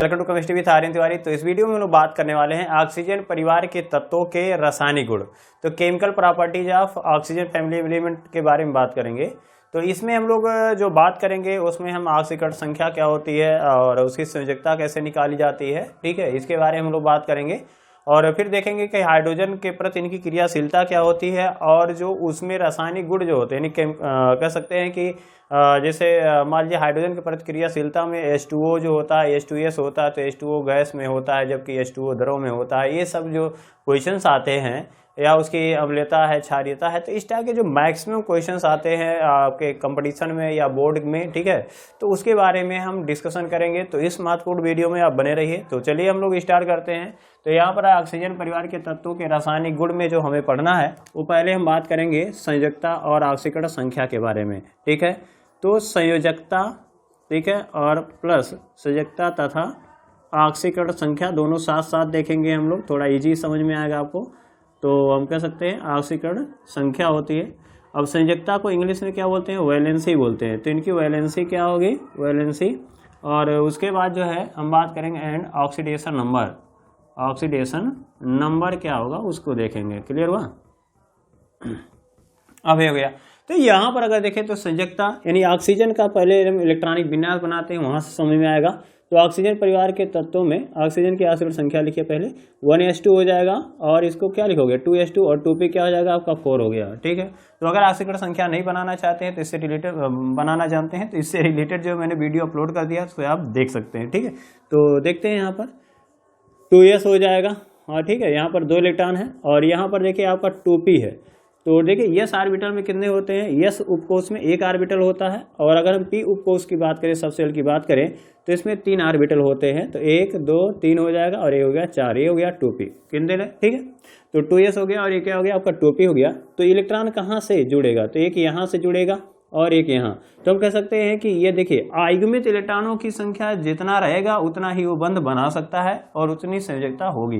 Welcome to chemistry with Aryan Tiwari. तो इस video में हम लोग बात करने वाले हैं ऑक्सीजन परिवार के तत्वों के रासायनिक गुण, तो chemical properties of oxygen family element के बारे में बात करेंगे। तो इसमें हम लोग जो बात करेंगे उसमें हम ऑक्सीकरण संख्या क्या होती है और उसकी संयोजकता कैसे निकाली जाती है, ठीक है, इसके बारे में हम लोग बात करेंगे। और फिर देखेंगे कि हाइड्रोजन के प्रति इनकी क्रियाशीलता क्या होती है और जो उसमें रासायनिक गुण जो होते हैं, यानी कह सकते हैं कि जैसे मान लीजिए हाइड्रोजन के प्रति क्रियाशीलता में H2O जो होता है H2S होता है, तो H2O गैस में होता है जबकि H2O द्रव में होता है। ये सब जो क्वेश्चंस आते हैं या उसकी अम्लता है, क्षारीयता है, तो इस टाइप के जो मैक्सिमम क्वेश्चंस आते हैं आपके कंपटीशन में या बोर्ड में, ठीक है, तो उसके बारे में हम डिस्कशन करेंगे। तो इस महत्वपूर्ण वीडियो में आप बने रहिए। तो चलिए हम लोग स्टार्ट करते हैं। तो यहाँ पर ऑक्सीजन परिवार के तत्वों के रासायनिक गुण में जो हमें पढ़ना है वो पहले हम बात करेंगे संयोजकता और ऑक्सीकरण संख्या के बारे में, ठीक है। तो संयोजकता, ठीक है, और प्लस संयोजकता तथा ऑक्सीकरण संख्या दोनों साथ साथ देखेंगे हम लोग, थोड़ा इजी समझ में आएगा आपको। तो हम कह सकते हैं ऑक्सीकरण संख्या होती है। अब संयोजकता को इंग्लिश में क्या बोलते हैं, वैलेंसी बोलते हैं। तो इनकी वैलेंसी क्या होगी, वैलेंसी। और उसके बाद जो है हम बात करेंगे and oxidation number, oxidation number क्या होगा उसको देखेंगे। क्लियर हुआ? अब हो गया। तो यहाँ पर अगर देखें तो संयोजकता यानी ऑक्सीजन का पहले हम इलेक्ट्रॉनिक विन्यास बनाते हैं, वहाँ से समझ में आएगा। तो ऑक्सीजन परिवार के तत्वों में ऑक्सीजन की ऑक्सीकरण संख्या लिखिए पहले 1s2 हो जाएगा और इसको क्या लिखोगे 2s2 और 2p क्या हो जाएगा आपका 4 हो गया, ठीक है। तो अगर ऑक्सीकरण संख्या नहीं बनाना चाहते हैं तो इससे रिलेटेड बनाना जानते हैं तो इससे रिलेटेड जो मैंने वीडियो अपलोड कर दिया तो आप देख सकते हैं, ठीक है। तो देखते हैं यहाँ पर 2s हो जाएगा और ठीक है, यहाँ पर 2 इलेक्ट्रॉन है और यहाँ पर देखिए आपका 2p है। तो देखिए यस ऑर्बिटल में कितने होते हैं, यस उपकोष में 1 ऑर्बिटल होता है और अगर हम p उपकोष की बात करें, सबसेल की बात करें तो इसमें 3 ऑर्बिटल होते हैं। तो 1 2 3 हो जाएगा और ये हो गया 4, ये हो गया 2p, कितने है, ठीक है। तो 2s हो गया और ये क्या हो गया आपका 2p हो गया। तो इलेक्ट्रॉन कहाँ से जुड़ेगा, तो एक यहाँ से जुड़ेगा और एक यहाँ। तो हम कह सकते हैं कि ये देखिए आयुग्मित इलेक्ट्रॉनों की संख्या जितना रहेगा उतना ही वो बंध बना सकता है और उतनी संयोजकता होगी।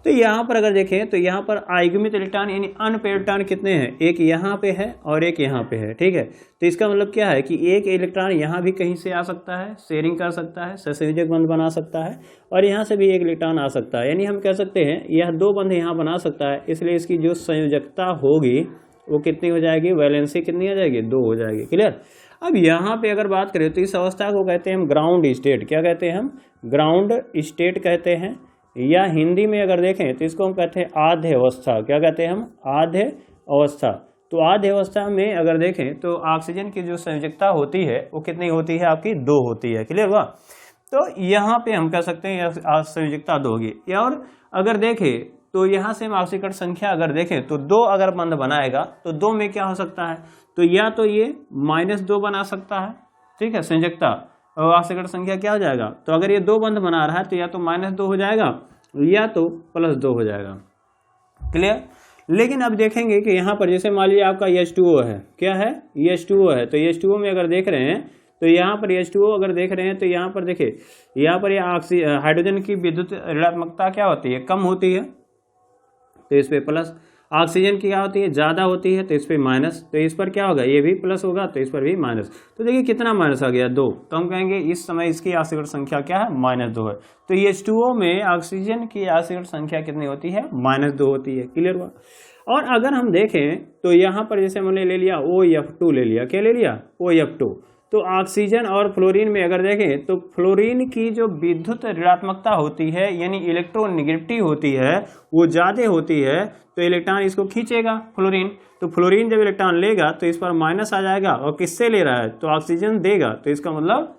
तो यहाँ पर अगर देखें तो यहाँ पर आयुग्मित इलेक्ट्रॉन यानी अनपेयर्ड इलेक्ट्रॉन कितने हैं, एक यहाँ पे है और एक यहाँ पे है, ठीक है। तो इसका मतलब क्या है कि एक इलेक्ट्रॉन यहाँ भी कहीं से आ सकता है, शेयरिंग कर सकता है, सहसंयोजक बंध बना सकता है और यहाँ से भी एक इलेक्ट्रॉन आ सकता है। यानी हम कह सकते हैं यह 2 बंध यहाँ बना सकता है, इसलिए इसकी जो संयोजकता होगी वो कितनी हो जाएगी, वैलेंसी कितनी हो जाएगी, 2 हो जाएगी। क्लियर? अब यहाँ पे अगर बात करें तो इस अवस्था को कहते हैं हम ग्राउंड स्टेट। क्या कहते हैं हम, ग्राउंड स्टेट कहते हैं, या हिंदी में अगर देखें तो इसको हम कहते हैं आध्य अवस्था। क्या कहते हैं हम, आध्य अवस्था। तो आध्य अवस्था में अगर देखें तो ऑक्सीजन की जो संयोजकता होती है वो कितनी होती है आपकी, 2 होती है। क्लियर हुआ? तो यहाँ पे हम कह सकते हैं संयोजकता 2 होगी। और अगर देखें तो यहाँ से हम ऑक्सीकरण संख्या अगर देखें तो 2 अगर बंध बनाएगा तो 2 में क्या हो सकता है, तो या तो ये -2 बना सकता है, ठीक है, संयोजकता, और ऑक्सीकरण संख्या क्या हो जाएगा, तो अगर ये 2 बंध बना रहा है तो या तो -2 हो जाएगा या तो +2 हो जाएगा। क्लियर? लेकिन अब देखेंगे कि यहाँ पर जैसे मान लीजिए आपका H2O है, क्या है, H2O है। तो H2O में अगर देख रहे हैं तो यहाँ पर H2O अगर देख रहे हैं तो यहाँ पर देखिए यहाँ पर ये हाइड्रोजन की विद्युत ऋणात्मकता क्या होती है, कम होती है, तो इस पे प्लस। ऑक्सीजन की क्या होती है, ज़्यादा होती है, तो इस पे माइनस। तो इस पर क्या होगा, ये भी प्लस होगा तो इस पर भी माइनस। तो देखिए कितना माइनस आ गया, 2। तो हम कहेंगे इस समय इसकी ऑक्सीकरण संख्या क्या है, -2 है। तो H2O में ऑक्सीजन की ऑक्सीकरण संख्या कितनी होती है, -2 होती है। क्लियर हुआ? और अगर हम देखें तो यहाँ पर जैसे हमने ले लिया OF2 ले लिया, क्या ले लिया, OF2। तो ऑक्सीजन और फ्लोरीन में अगर देखें तो फ्लोरीन की जो विद्युत ऋणात्मकता होती है यानी इलेक्ट्रोनेगेटिविटी होती है वो ज़्यादा होती है, तो इलेक्ट्रॉन इसको खींचेगा फ्लोरीन। तो फ्लोरीन जब इलेक्ट्रॉन लेगा तो इस पर माइनस आ जाएगा और किससे ले रहा है, तो ऑक्सीजन देगा, तो इसका मतलब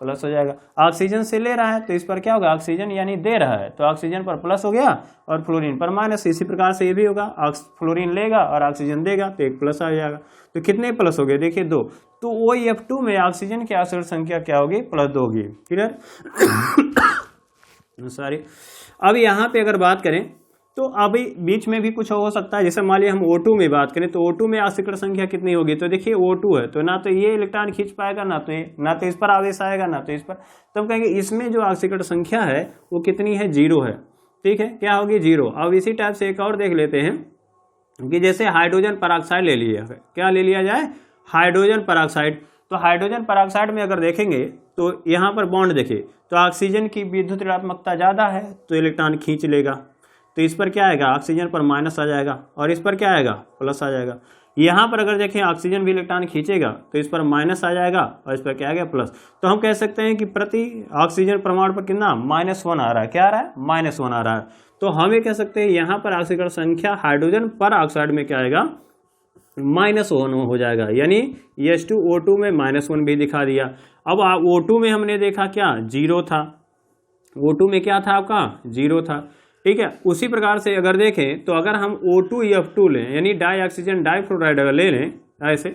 प्लस हो जाएगा। ऑक्सीजन से ले रहा है तो इस पर क्या होगा, ऑक्सीजन यानी दे रहा है, तो ऑक्सीजन पर प्लस हो गया और फ्लोरीन पर माइनस। इसी प्रकार से ये भी होगा, फ्लोरीन लेगा और ऑक्सीजन देगा तो एक प्लस आ जाएगा। तो कितने प्लस हो गए, देखिए 2। तो OF2 में ऑक्सीजन की ऑक्सीकरण संख्या क्या होगी, +2 होगी। क्लियर? सॉरी। अब यहाँ पे अगर बात करें तो अभी बीच में भी कुछ हो सकता है, जैसे मान लीजिए हम O2 में बात करें तो O2 में ऑक्सीकरण संख्या कितनी होगी, तो देखिए O2 है तो ना तो ये इलेक्ट्रॉन खींच पाएगा ना तो इस पर आवेश आएगा ना तो इस पर। तो हम कहेंगे इसमें जो ऑक्सीकरण संख्या है वो कितनी है, 0 है, ठीक है, क्या होगी, 0। अब इसी टाइप से एक और देख लेते हैं कि जैसे हाइड्रोजन परऑक्साइड ले लिया है, क्या ले लिया जाए, हाइड्रोजन परऑक्साइड। तो हाइड्रोजन परऑक्साइड में अगर देखेंगे तो यहाँ पर बॉन्ड देखिए, तो ऑक्सीजन की विद्युत ऋणात्मकता ज़्यादा है तो इलेक्ट्रॉन खींच लेगा, तो इस पर क्या आएगा, ऑक्सीजन पर माइनस आ जाएगा और इस पर क्या आएगा, प्लस आ जाएगा। यहाँ पर अगर देखें ऑक्सीजन भी इलेक्ट्रॉन खींचेगा तो इस पर माइनस आ जाएगा और इस पर क्या आ गया, प्लस। तो हम कह सकते हैं कि प्रति ऑक्सीजन परमाणु पर कितना, -1 आ रहा है। क्या आ रहा है, -1 आ रहा है। तो हम ये कह सकते हैं यहाँ पर ऑक्सीकरण संख्या हाइड्रोजन पर ऑक्साइड में क्या आएगा, -1 हो जाएगा, यानी H2O2 में -1 भी दिखा दिया। अब O2 में हमने देखा क्या, 0 था, O2 में क्या था आपका, 0 था, ठीक है। उसी प्रकार से अगर देखें तो अगर हम O2F2 लें, यानी डाई ऑक्सीजन डाइफ्लोराइड अगर ले लें ऐसे,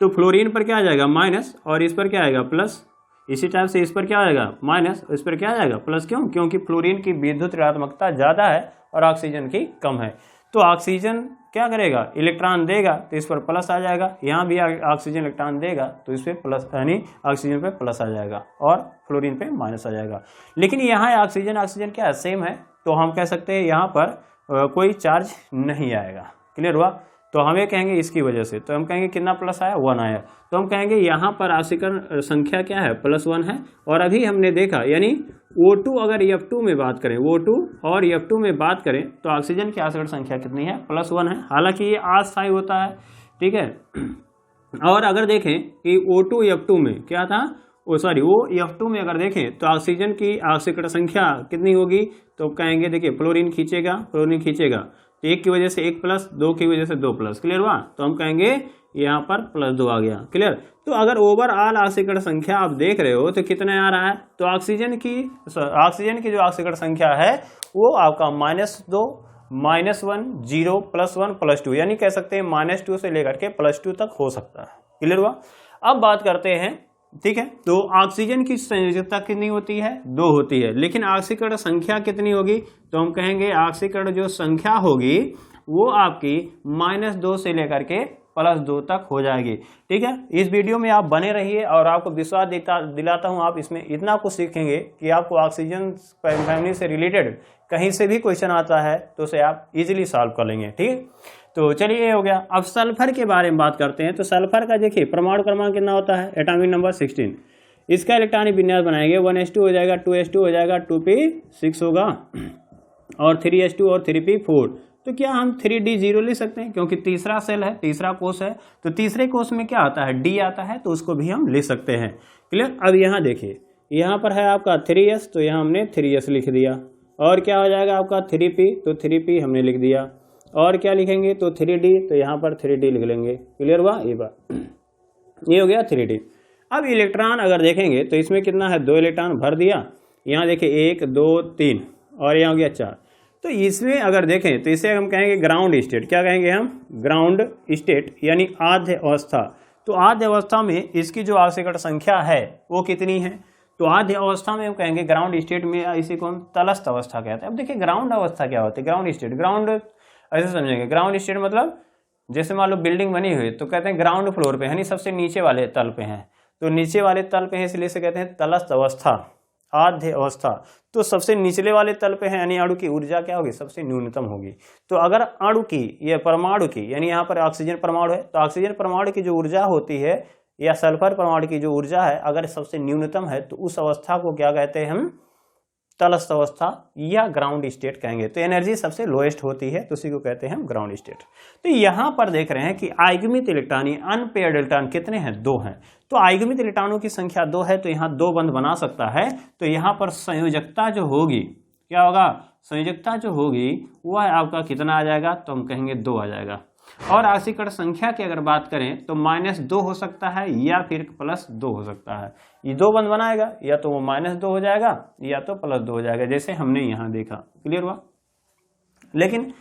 तो फ्लोरीन पर क्या आ जाएगा, माइनस, और इस पर क्या आएगा, प्लस। इसी टाइप से इस पर क्या आएगा, माइनस, इस पर क्या आ जाएगा, प्लस। क्यों, क्योंकि फ्लोरीन की विद्युत ऋणात्मकता ज़्यादा है और ऑक्सीजन की कम है। तो ऑक्सीजन क्या करेगा, इलेक्ट्रॉन देगा तो इस पर प्लस आ जाएगा, यहाँ भी ऑक्सीजन इलेक्ट्रॉन देगा तो इस पर प्लस, यानी ऑक्सीजन पे प्लस आ जाएगा और फ्लोरीन पे माइनस आ जाएगा। लेकिन यहाँ ऑक्सीजन क्या है, सेम है, तो हम कह सकते हैं यहाँ पर कोई चार्ज नहीं आएगा। क्लियर हुआ। तो हम ये कहेंगे इसकी वजह से, तो हम कहेंगे कितना प्लस आया, 1 आया, तो हम कहेंगे यहाँ पर ऑक्सीकरण संख्या क्या है, +1 है। और अभी हमने देखा, यानी O2 अगर F2 में बात करें, O2 और F2 में बात करें तो ऑक्सीजन की ऑक्सीकरण संख्या कितनी है, +1 है। हालांकि ये अस्थायी होता है, ठीक है। और अगर देखें कि O2 F2 में क्या था, वो F2 में अगर देखें तो ऑक्सीजन की ऑक्सीकरण संख्या कितनी होगी, तो कहेंगे देखिए फ्लोरीन खींचेगा, तो 1 की वजह से 1 प्लस, 2 की वजह से 2 प्लस। क्लियर हुआ। तो हम कहेंगे यहाँ पर +2 आ गया। क्लियर। तो अगर ओवरऑल ऑक्सीकरण संख्या आप देख रहे हो तो कितने आ रहा है, तो ऑक्सीजन की जो ऑक्सीकरण संख्या है वो आपका -2, -1, 0, +1, +2, यानी कह सकते हैं -2 से लेकर के +2 तक हो सकता है। क्लियर हुआ। अब बात करते हैं, ठीक है, तो ऑक्सीजन की संयोजकता कितनी होती है, 2 होती है, लेकिन ऑक्सीकरण संख्या कितनी होगी, तो हम कहेंगे ऑक्सीकरण जो संख्या होगी वो आपकी -2 से लेकर के +2 तक हो जाएगी। ठीक है। इस वीडियो में आप बने रहिए और आपको विश्वास दिलाता हूं, आप इसमें इतना कुछ सीखेंगे कि आपको ऑक्सीजन फैमिली से रिलेटेड कहीं से भी क्वेश्चन आता है तो उसे आप इजीली सॉल्व कर लेंगे। ठीक है। तो चलिए ये हो गया। अब सल्फर के बारे में बात करते हैं। तो सल्फर का देखिए परमाणु क्रमांक कितना होता है, एटॉमिक नंबर 16। इसका इलेक्ट्रॉनिक विन्यास बनाएंगे, 1s2 हो जाएगा, 2s2 हो जाएगा, 2p6 होगा और 3s2 और 3p4। तो क्या हम 3d0 ले सकते हैं, क्योंकि तीसरा सेल है, तीसरा कोष है, तो तीसरे कोष में क्या आता है, d आता है, तो उसको भी हम ले सकते हैं। क्लियर। अब यहाँ देखिए, यहाँ पर है आपका 3s, तो यहाँ हमने 3s लिख दिया, और क्या हो जाएगा आपका 3p, तो 3p हमने लिख दिया, और क्या लिखेंगे तो 3d, तो यहाँ पर 3d लिख लेंगे। क्लियर हुआ। ये बात, ये हो गया 3d। अब इलेक्ट्रॉन अगर देखेंगे तो इसमें कितना है, 2 इलेक्ट्रॉन भर दिया, यहाँ देखिए 1 2 3 और यहाँ हो गया 4। तो इसमें अगर देखें तो इसे हम कहेंगे ग्राउंड स्टेट। क्या कहेंगे हम, ग्राउंड स्टेट, यानी आद्य अवस्था। तो आद्य अवस्था में इसकी जो ऑक्सीकरण संख्या है वो कितनी है, तो आद्य अवस्था में हम कहेंगे ग्राउंड स्टेट में इसी को हम तलस्थ अवस्था कहते हैं। अब देखिए ग्राउंड अवस्था क्या होती है, ग्राउंड स्टेट, ग्राउंड ऐसे समझेंगे, ग्राउंड स्टेट मतलब जैसे मान लो बिल्डिंग बनी हुई तो कहते हैं ग्राउंड फ्लोर पे, यानी सबसे नीचे वाले तल पे हैं, तो नीचे वाले तल पे है इसलिए से कहते हैं तलस्थ अवस्था, आद्य अवस्था। तो सबसे निचले वाले तल पे है, यानी अणु की ऊर्जा क्या होगी, सबसे न्यूनतम होगी। तो अगर अणु की या परमाणु की, यानी यहाँ पर ऑक्सीजन परमाणु है, तो ऑक्सीजन परमाणु की जो ऊर्जा होती है या सल्फर परमाणु की जो ऊर्जा है अगर सबसे न्यूनतम है तो उस अवस्था को क्या कहते हैं हम, तलस्थ अवस्था या ग्राउंड स्टेट कहेंगे। तो एनर्जी सबसे लोएस्ट होती है तो उसी को कहते हैं हम ग्राउंड स्टेट। तो यहाँ पर देख रहे हैं कि आयुग्मित इलेक्ट्रॉन, अनपेयर्ड इलेक्ट्रॉन कितने हैं, 2 हैं। तो आयुग्मित इलेक्ट्रॉनों की संख्या 2 है, तो यहाँ 2 बंध बना सकता है। तो यहाँ पर संयोजकता जो होगी, क्या होगा, संयोजकता जो होगी वह आपका कितना आ जाएगा, तो हम कहेंगे 2 आ जाएगा। और ऑक्सीकरण संख्या की अगर बात करें तो -2 हो सकता है या फिर +2 हो सकता है। ये 2 बंध बनाएगा, या तो वो -2 हो जाएगा या तो +2 हो जाएगा, जैसे हमने यहाँ देखा। क्लियर हुआ। लेकिन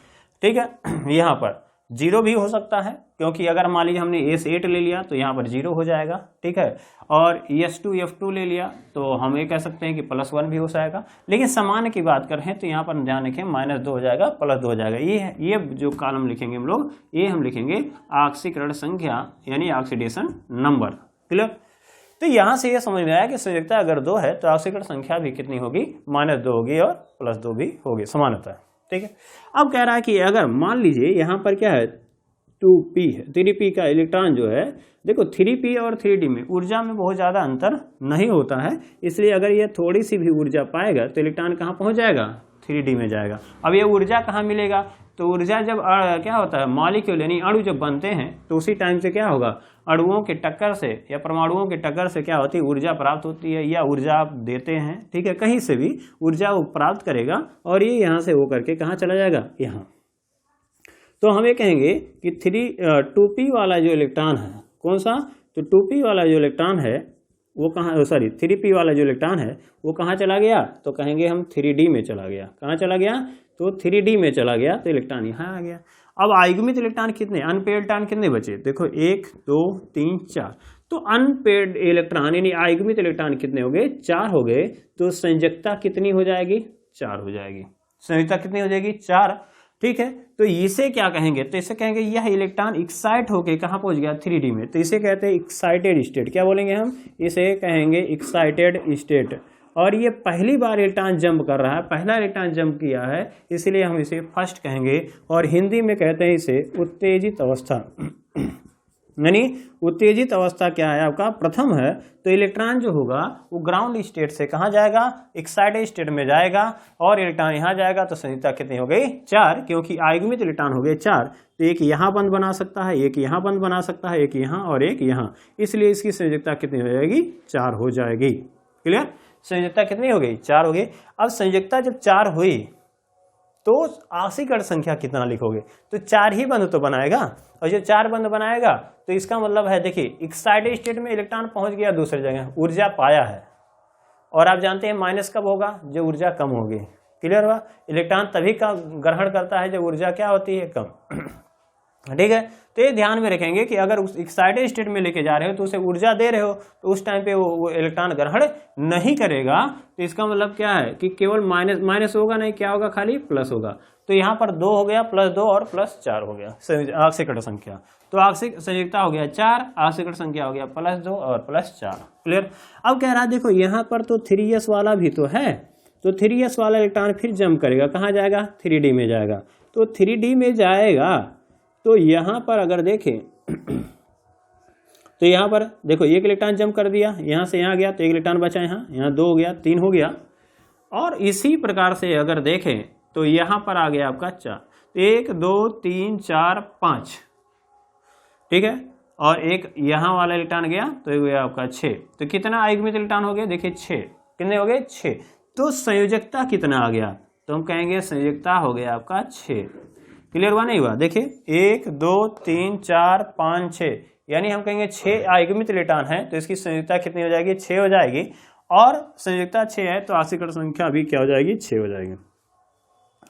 ठीक है, यहाँ पर 0 भी हो सकता है, क्योंकि अगर मान लीजिए हमने S8 ले लिया तो यहाँ पर 0 हो जाएगा। ठीक है। और S2 F2 ले लिया तो हम ये कह सकते हैं कि +1 भी हो जाएगा। लेकिन सामान्य की बात करें तो यहाँ पर ध्यान रखें, -2 हो जाएगा, +2 हो जाएगा। ये जो कॉलम लिखेंगे हम लोग, ये हम लिखेंगे ऑक्सीकरण संख्या, यानी ऑक्सीडेशन नंबर। क्लियर। तो यहाँ से ये समझ में आया कि संयोजकता अगर 2 है तो ऑक्सीकरण संख्या भी कितनी होगी, -2 होगी और +2 भी होगी, समानता। ठीक है। अब कह रहा है कि अगर मान लीजिए यहाँ पर क्या है 3p है। 3p का इलेक्ट्रॉन जो है, देखो 3p और 3d में ऊर्जा में बहुत ज़्यादा अंतर नहीं होता है, इसलिए अगर ये थोड़ी सी भी ऊर्जा पाएगा तो इलेक्ट्रॉन कहाँ पहुँच जाएगा, 3d में जाएगा। अब ये ऊर्जा कहाँ मिलेगा, तो ऊर्जा जब क्या होता है, मॉलिक्यूल यानी अणु जब बनते हैं तो उसी टाइम से क्या होगा, अणुओं के टक्कर से या परमाणुओं के टक्कर से क्या होती है, ऊर्जा प्राप्त होती है, या ऊर्जा आप देते हैं, ठीक है, कहीं से भी ऊर्जा वो प्राप्त करेगा और ये यहाँ से हो करके कहाँ चला जाएगा, यहाँ। तो हम ये कहेंगे कि 2p वाला जो इलेक्ट्रॉन है, कौन सा, तो 2p वाला जो इलेक्ट्रॉन है वो कहाँ, सॉरी 3p वाला जो इलेक्ट्रॉन है वो कहाँ चला गया, तो कहेंगे हम 3d में चला गया। कहाँ चला गया, तो 3d में चला गया, तो इलेक्ट्रॉन यहाँ आ गया। अब आयुग्मित इलेक्ट्रॉन कितने, अनपेयर्ड इलेक्ट्रॉन कितने बचे, देखो 1 2 3 4, तो अनपेयर्ड इलेक्ट्रॉन यानी आयुग्मित इलेक्ट्रॉन कितने हो गए, 4 हो गए। तो संयोजकता कितनी हो जाएगी, 4 हो जाएगी। संयोजकता कितनी हो जाएगी, 4, ठीक है। तो इसे क्या कहेंगे, तो इसे कहेंगे यह इलेक्ट्रॉन एक्साइट होके कहाँ पहुंच गया, 3d में, तो इसे कहते हैं एक्साइटेड स्टेट। क्या बोलेंगे हम, इसे कहेंगे एक्साइटेड स्टेट। और ये पहली बार इलेक्ट्रॉन जंप कर रहा है, पहला इलेक्ट्रॉन जंप किया है, इसलिए हम इसे फर्स्ट कहेंगे। और हिंदी में कहते हैं इसे उत्तेजित अवस्था। यानी उत्तेजित अवस्था क्या है आपका, प्रथम है। तो इलेक्ट्रॉन जो होगा वो ग्राउंड स्टेट से कहाँ जाएगा, एक्साइटेड स्टेट में जाएगा, और इलेक्ट्रॉन यहाँ जाएगा। तो संयोजकता कितनी हो गई, 4, क्योंकि आयुग्मित इलेक्ट्रॉन हो गए 4। तो एक यहाँ बंद बना सकता है, एक यहाँ बंद बना सकता है, एक यहाँ और एक यहाँ, इसलिए इसकी संयोजकता कितनी हो जाएगी, 4 हो जाएगी। क्लियर, संयोजकता कितनी हो गई, 4 हो गई। अब संयोजकता जब 4 हुई तो आक्सीकरण संख्या कितना लिखोगे, तो 4 ही बंद तो बनाएगा, और जो 4 बंद बनाएगा तो इसका मतलब है, देखिए एक्साइटेड स्टेट में इलेक्ट्रॉन पहुंच गया दूसरी जगह, ऊर्जा पाया है। और आप जानते हैं माइनस कब होगा, जब ऊर्जा कम होगी। क्लियर हुआ, इलेक्ट्रॉन तभी का ग्रहण करता है जब ऊर्जा क्या होती है, कम। ठीक है, तो ये ध्यान में रखेंगे कि अगर उस एक्साइटेड स्टेट में लेके जा रहे हो तो उसे ऊर्जा दे रहे हो, तो उस टाइम पे वो इलेक्ट्रॉन ग्रहण नहीं करेगा। तो इसका मतलब क्या है कि केवल माइनस होगा नहीं, क्या होगा, खाली प्लस होगा। तो यहाँ पर 2 हो गया, +2 और +4 हो गया आक्सीकरण संख्या। तो आक्सीक संयोजकता हो गया 4, आक्सीकरण संख्या हो गया +2 और +4। क्लियर। अब कह रहा है देखो यहाँ पर तो 3s वाला भी तो है, तो 3s वाला इलेक्ट्रॉन फिर जंप करेगा, कहाँ जाएगा, 3d में जाएगा। तो 3d में जाएगा तो यहाँ पर अगर देखें तो यहाँ पर देखो एक इलेक्ट्रॉन जंप कर दिया, यहाँ से यहाँ गया तो एक इलेक्ट्रॉन बचा, यहाँ 2 हो गया, 3 हो गया। और इसी प्रकार से अगर देखें तो यहाँ पर आ गया आपका 4, 1 2 3 4 5, ठीक है। और एक यहाँ वाला इलेक्ट्रॉन गया तो ये गया आपका 6। तो कितना आयुग्मित इलेक्ट्रॉन हो गया, देखिए 6, कितने हो गए, 6। तो संयोजकता कितना आ गया, तो हम कहेंगे संयोजकता हो गया आपका 6। क्लियर हुआ नहीं हुआ, देखिए 1 2 3 4 5 6, यानी हम कहेंगे 6 आयुग्मित इलेक्ट्रॉन है, तो इसकी संयोजकता कितनी हो जाएगी, 6 हो जाएगी। और संयोजकता 6 है तो आक्सीकरण संख्या भी क्या हो जाएगी, 6 हो जाएगी।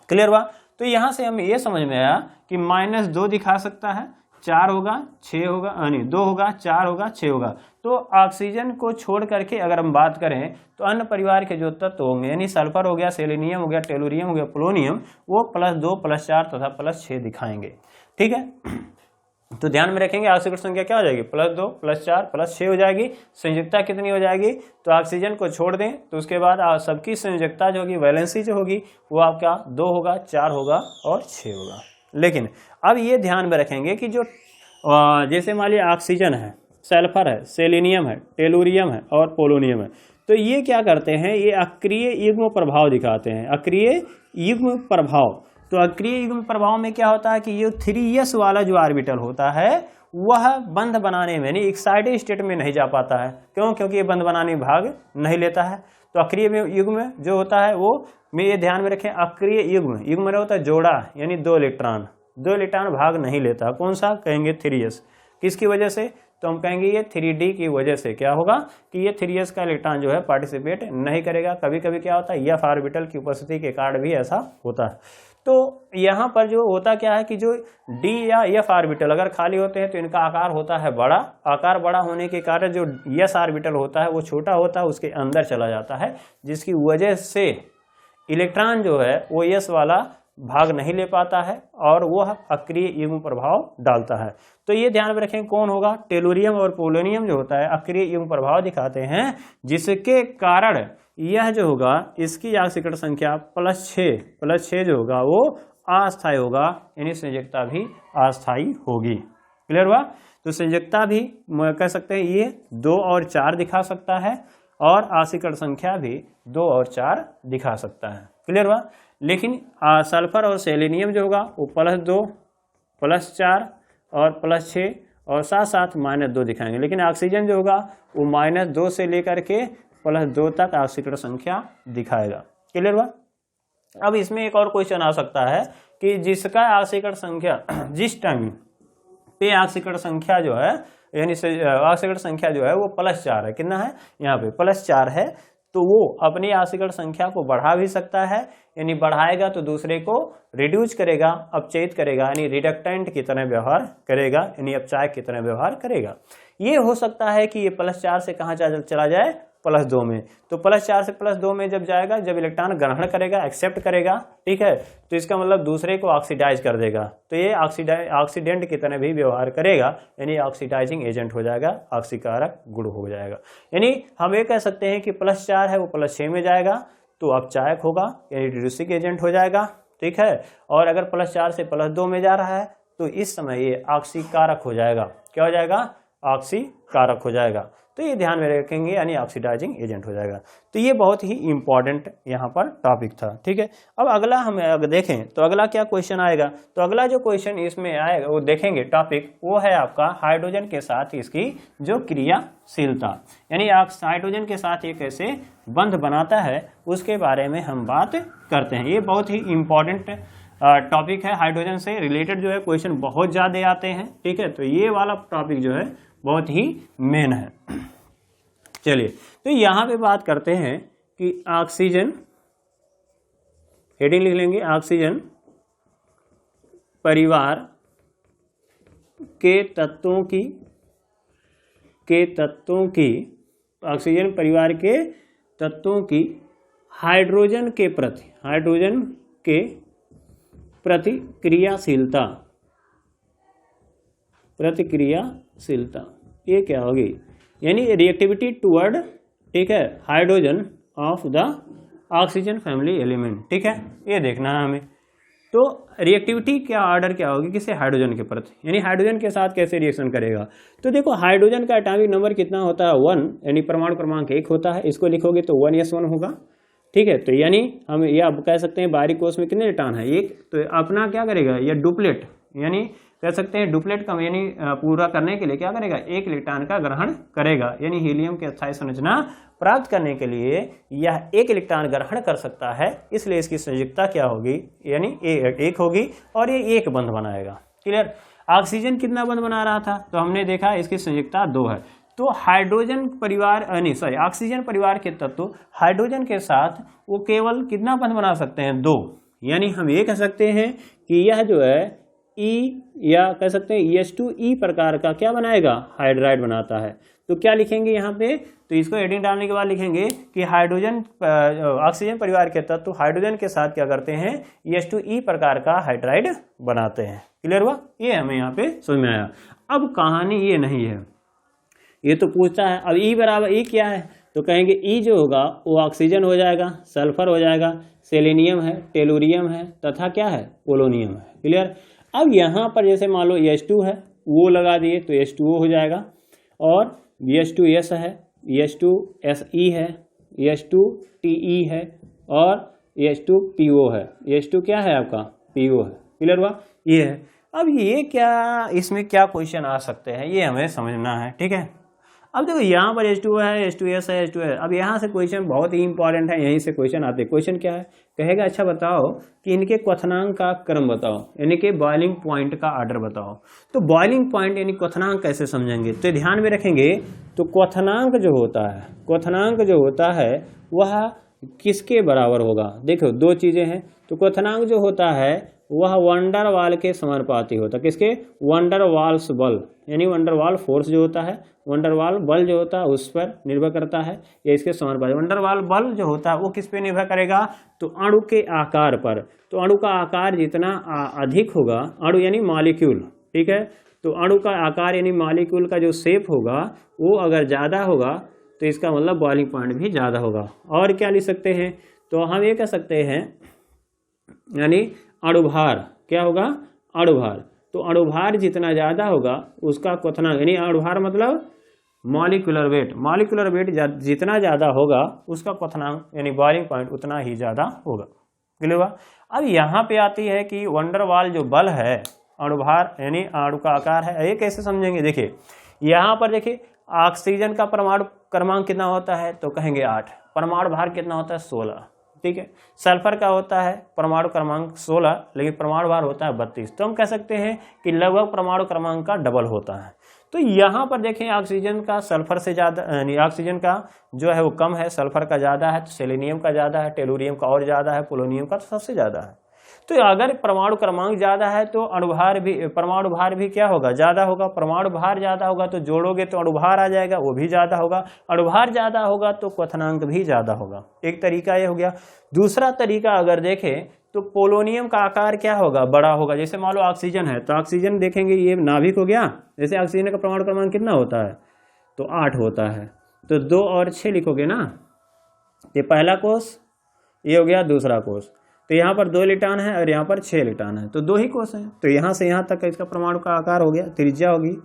क्लियर हुआ। तो यहाँ से हमें ये समझ में आया कि -2 दिखा सकता है, 4 होगा, 6 होगा, नहीं 2 होगा, 4 होगा, 6 होगा। तो ऑक्सीजन को छोड़ करके अगर हम बात करें तो अन्य परिवार के जो तत्व होंगे, यानी सल्फर हो गया, सेलेनियम हो गया, टेलुरियम हो गया, पोलोनियम, वो +2 +4 तथा +6 दिखाएंगे। ठीक है, तो ध्यान में रखेंगे ऑक्सीकरण संख्या क्या हो जाएगी, +2 +4 +6 हो जाएगी। संयोजकता कितनी हो जाएगी, तो ऑक्सीजन को छोड़ दें तो उसके बाद सबकी संयोजकता जो होगी, वैलेंसी जो होगी, वो आपका 2 होगा, 4 होगा और 6 होगा। लेकिन अब ये ध्यान में रखेंगे कि जो जैसे मान लिया ऑक्सीजन है, सल्फर है, सेलेनियम है, टेलुरियम है और पोलोनियम है, तो ये क्या करते हैं, ये अक्रिय युग्म प्रभाव दिखाते हैं। अक्रिय युग्म प्रभाव, तो अक्रिय युग्म प्रभाव में क्या होता है कि ये 3s वाला जो ऑर्बिटल होता है वह बंध बनाने में, यानी एक्साइटेड स्टेट में नहीं जा पाता है। क्यों, क्योंकि ये बंध बनाने में भाग नहीं लेता है। तो अक्रिय युग्म जो होता है वो में ये ध्यान में रखें, अक्रिय युग्म, युग्म में होता है जोड़ा, यानी 2 इलेक्ट्रॉन भाग नहीं लेता। कौन सा, कहेंगे 3s। किसकी वजह से, तो हम कहेंगे ये 3d की वजह से क्या होगा कि ये 3s का इलेक्ट्रॉन जो है पार्टिसिपेट नहीं करेगा। कभी कभी क्या होता है, f ऑर्बिटल की उपस्थिति के कारण भी ऐसा होता है। तो यहाँ पर जो होता क्या है कि जो d या f ऑर्बिटल अगर खाली होते हैं तो इनका आकार होता है बड़ा। आकार बड़ा होने के कारण जो s ऑर्बिटल होता है वो छोटा होता है, उसके अंदर चला जाता है, जिसकी वजह से इलेक्ट्रॉन जो है वो s वाला भाग नहीं ले पाता है और वह अक्रिय युग्म प्रभाव डालता है। तो ये ध्यान में रखें, कौन होगा, टेलुरियम और पोलोनियम जो होता है अक्रिय युग्म प्रभाव दिखाते हैं, जिसके कारण यह जो होगा इसकी ऑक्सीकरण संख्या +6 जो होगा वो अस्थायी होगा, यानी संयोजकता भी अस्थायी होगी। क्लियर हुआ? तो संयोजकता भी कह सकते हैं ये 2 और 4 दिखा सकता है, और आशीकरण संख्या भी 2 और 4 दिखा सकता है। क्लियर हुआ? लेकिन सल्फर और सेलेनियम जो होगा वो +2, +4 और +6 और साथ साथ -2 दिखाएंगे। लेकिन ऑक्सीजन जो होगा वो -2 से लेकर के +2 तक ऑक्सीकरण संख्या दिखाएगा। क्लियर हुआ? अब इसमें एक और क्वेश्चन आ सकता है कि जिसका ऑक्सीकरण संख्या जिस टाइम पे ऑक्सीकरण संख्या जो है, यानी ऑक्सीकरण संख्या जो है वो +4 है, कितना है यहाँ पे +4 है, तो वो अपनी ऑक्सीकरण संख्या को बढ़ा भी सकता है, यानी बढ़ाएगा तो दूसरे को रिड्यूस करेगा, अपचयित करेगा, यानी रिडक्टेंट की तरह व्यवहार करेगा, यानी अपचायक की तरह व्यवहार करेगा। ये हो सकता है कि ये +4 से कहाँ चला जाए, +2 में। तो +4 से +2 में जब जाएगा, जब इलेक्ट्रॉन ग्रहण करेगा, एक्सेप्ट करेगा, ठीक है, तो इसका मतलब दूसरे को ऑक्सीडाइज कर देगा, तो ये ऑक्सीडेंट की तरह भी व्यवहार करेगा, यानी ऑक्सीडाइजिंग एजेंट हो जाएगा, ऑक्सीकारक गुण हो जाएगा। यानी हम ये कह सकते हैं कि +4 है वो +6 में जाएगा तो अपचायक होगा, यानी रिड्यूसिंग एजेंट हो जाएगा, ठीक है। और अगर +4 से +2 में जा रहा है तो इस समय ये ऑक्सीकारक हो जाएगा। क्या हो जाएगा? ऑक्सीकारक हो जाएगा। तो ये ध्यान में रखेंगे, यानी ऑक्सीडाइजिंग एजेंट हो जाएगा। तो ये बहुत ही इंपॉर्टेंट यहाँ पर टॉपिक था, ठीक है। अब अगला हम अगर देखें तो अगला क्या क्वेश्चन आएगा, तो अगला जो क्वेश्चन इसमें आएगा वो देखेंगे टॉपिक, वो है आपका हाइड्रोजन के साथ इसकी जो क्रियाशीलता, यानी हाइड्रोजन के साथ ये कैसे बंध बनाता है उसके बारे में हम बात करते हैं। ये बहुत ही इंपॉर्टेंट टॉपिक है, हाइड्रोजन से रिलेटेड जो है क्वेश्चन बहुत ज़्यादा आते हैं, ठीक है। तो ये वाला टॉपिक जो है बहुत ही मेन है। चलिए, तो यहाँ पे बात करते हैं कि ऑक्सीजन, हेडिंग लिख लेंगे, ऑक्सीजन परिवार के तत्वों की ऑक्सीजन परिवार के तत्वों की हाइड्रोजन के प्रति प्रतिक्रियाशीलता ये क्या होगी, यानी रिएक्टिविटी टुवर्ड, ठीक है, hydrogen of the oxygen family element, ठीक है, ये देखना है हमें। तो रिएक्टिविटी क्या ऑर्डर क्या होगी किसी हाइड्रोजन के प्रति, यानी हाइड्रोजन के साथ कैसे रिएक्शन करेगा। तो देखो हाइड्रोजन का एटॉमिक नंबर कितना होता है 1, यानी परमाणु क्रमांक 1 होता है, इसको लिखोगे तो 1s1 होगा, ठीक है। तो यानी हम ये अब कह सकते हैं बाहरी कोश में कितने इलेक्ट्रॉन है 1, तो अपना क्या करेगा या डुप्लेट, यानी कह सकते हैं डुप्लेट का यानी पूरा करने के लिए क्या करेगा 1 इलेक्ट्रॉन का ग्रहण करेगा, यानी हीलियम की अस्थायी संरचना प्राप्त करने के लिए यह 1 इलेक्ट्रॉन ग्रहण कर सकता है, इसलिए इसकी संयोजकता क्या होगी, यानी 1 होगी और ये 1 बंध बनाएगा। क्लियर? ऑक्सीजन कितना बंध बना रहा था, तो हमने देखा इसकी संयोजकता 2 है। तो हाइड्रोजन परिवार ऑक्सीजन परिवार के तत्व हाइड्रोजन के साथ वो केवल कितना बंध बना सकते हैं 2, यानी हम ये कह सकते हैं कि यह जो है E या कह सकते हैं EH2E प्रकार का क्या बनाएगा, हाइड्राइड बनाता है। तो क्या लिखेंगे यहाँ पे, तो इसको हेडिंग डालने के बाद लिखेंगे कि हाइड्रोजन ऑक्सीजन परिवार के तत्व हाइड्रोजन के साथ क्या करते हैं EH2E प्रकार का हाइड्राइड बनाते हैं। क्लियर हुआ? ये हमें यहाँ पे समझ में आया। अब कहानी ये नहीं है, ये तो पूछता है अब E बराबर E क्या है, तो कहेंगे E जो होगा वो ऑक्सीजन हो जाएगा, सल्फर हो जाएगा, सेलेनियम है, टेलुरियम है तथा क्या है पोलोनियम है। क्लियर? अब यहाँ पर जैसे मान लो H2 है वो लगा दिए तो H2O हो जाएगा, और H2S है, H2SE है, H2TE है और H2PO है। H2 क्या है आपका PO है। क्लियर हुआ? ये है। अब ये क्या, इसमें क्या क्वेश्चन आ सकते हैं ये हमें समझना है, ठीक है। अब देखो यहाँ पर H2 है, H2S है, H2 है। अब यहाँ से क्वेश्चन बहुत ही इंपॉर्टेंट है, यहीं से क्वेश्चन आते हैं। क्वेश्चन क्या है, कहेगा अच्छा बताओ कि इनके क्वथनांक का क्रम बताओ, यानी कि बॉइलिंग पॉइंट का ऑर्डर बताओ। तो बॉइलिंग पॉइंट यानी क्वथनांक कैसे समझेंगे, तो ध्यान में रखेंगे। तो क्वथनांक जो होता है वह किसके बराबर होगा, देखो 2 चीजें हैं। तो क्वथनांक जो होता है वह वंडर वाल के समानुपाती होता है, किसके, वंडर वाल्स बल, यानी वंडर वाल फोर्स जो होता है, वंडर वाल बल जो होता है उस पर निर्भर करता है, या इसके समानुपाती। वंडर वाल बल जो होता है वो किस पे निर्भर करेगा, तो अणु के आकार पर। तो अणु का आकार जितना अधिक होगा, अणु यानी मॉलिक्यूल, ठीक है, तो अणु का आकार यानी मॉलिक्यूल का जो शेप होगा वो अगर ज़्यादा होगा तो इसका मतलब बॉइलिंग पॉइंट भी ज़्यादा होगा। और क्या लिख सकते हैं, तो हम ये कह सकते हैं यानी अणुभार, क्या होगा, अणुभार। तो अणुभार जितना ज़्यादा होगा उसका क्वथनांक, यानी अणुभार मतलब मॉलिक्यूलर वेट, मॉलिक्यूलर वेट जितना ज़्यादा होगा उसका क्वथनांक यानी बॉइलिंग पॉइंट उतना ही ज़्यादा होगा। क्लियर हुआ। अब यहाँ पे आती है कि वंडरवाल जो बल है, अणुभार यानी अणु का आकार है, ये कैसे समझेंगे। देखिए यहाँ पर देखिए ऑक्सीजन का परमाणु क्रमांक कितना होता है, तो कहेंगे 8, परमाणु भार कितना होता है 16, ठीक है। सल्फर का होता है परमाणु क्रमांक 16 लेकिन परमाणु भार होता है 32, तो हम कह सकते हैं कि लगभग परमाणु क्रमांक का डबल होता है। तो यहाँ पर देखें ऑक्सीजन का सल्फर से ज़्यादा, यानी ऑक्सीजन का जो है वो कम है, सल्फर का ज़्यादा है, तो सेलेनियम का ज़्यादा है, टेलुरियम का और ज़्यादा है, पोलोनियम का तो सबसे ज़्यादा है। तो अगर परमाणु क्रमांक ज़्यादा है तो अणुभार भी, परमाणु भार भी क्या होगा, ज़्यादा होगा। परमाणु भार ज़्यादा होगा तो जोड़ोगे तो अणुभार आ जाएगा, वो भी ज़्यादा होगा। अणुभार ज़्यादा होगा तो क्वथनांक भी ज़्यादा होगा। एक तरीका ये हो गया। दूसरा तरीका अगर देखें तो पोलोनियम का आकार क्या होगा, बड़ा होगा। जैसे मान लो ऑक्सीजन है तो ऑक्सीजन देखेंगे ये नाभिक हो गया, जैसे ऑक्सीजन का परमाणु क्रमांक कितना होता है, तो 8 होता है, तो 2 और 6 लिखोगे ना। ये पहला कोष, ये हो गया दूसरा कोष, तो यहाँ पर 2 इलेक्ट्रॉन है और यहाँ पर 6 इलेक्ट्रॉन है, तो 2 ही कोष हैं। तो यहाँ से यहाँ तक इसका परमाणु का आकार हो गया, त्रिज्या होगी।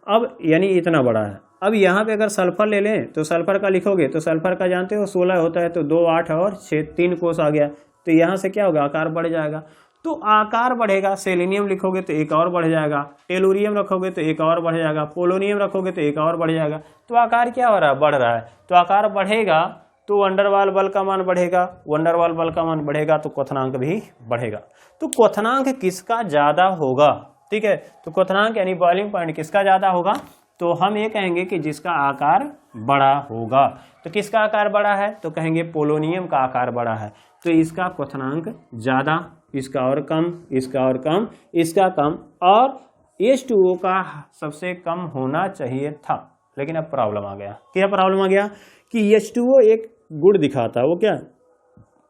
अब यानी इतना बड़ा है। अब यहाँ पे अगर सल्फर ले लें तो सल्फर का लिखोगे तो सल्फर का जानते हो 16 होता है, तो 2, 8 और 6, 3 कोष आ गया। तो यहाँ से क्या होगा, आकार बढ़ जाएगा। तो आकार बढ़ेगा। सेलेनियम लिखोगे तो एक और बढ़ जाएगा, टेलुरियम रखोगे तो एक और बढ़ जाएगा, पोलोनियम रखोगे तो एक और बढ़ जाएगा। तो आकार क्या हो रहा है, बढ़ रहा है। तो आकार बढ़ेगा तो वंडरवाल बल का मान बढ़ेगा, वंडरवाल बल का मान बढ़ेगा तो क्वथनांक भी बढ़ेगा। तो क्वथनांक किसका ज़्यादा होगा, ठीक है। तो क्वथनांक यानी बॉइलिंग पॉइंट किसका ज़्यादा होगा, तो हम ये कहेंगे कि जिसका आकार बड़ा होगा। तो किसका आकार बड़ा है, तो कहेंगे पोलोनियम का आकार बड़ा है, तो इसका क्वथनांक ज़्यादा, इसका और कम, इसका और कम, इसका कम, और H2O का सबसे कम होना चाहिए था। लेकिन अब प्रॉब्लम आ गया। क्या प्रॉब्लम आ गया कि H2O एक गुण दिखाता है। वो क्या,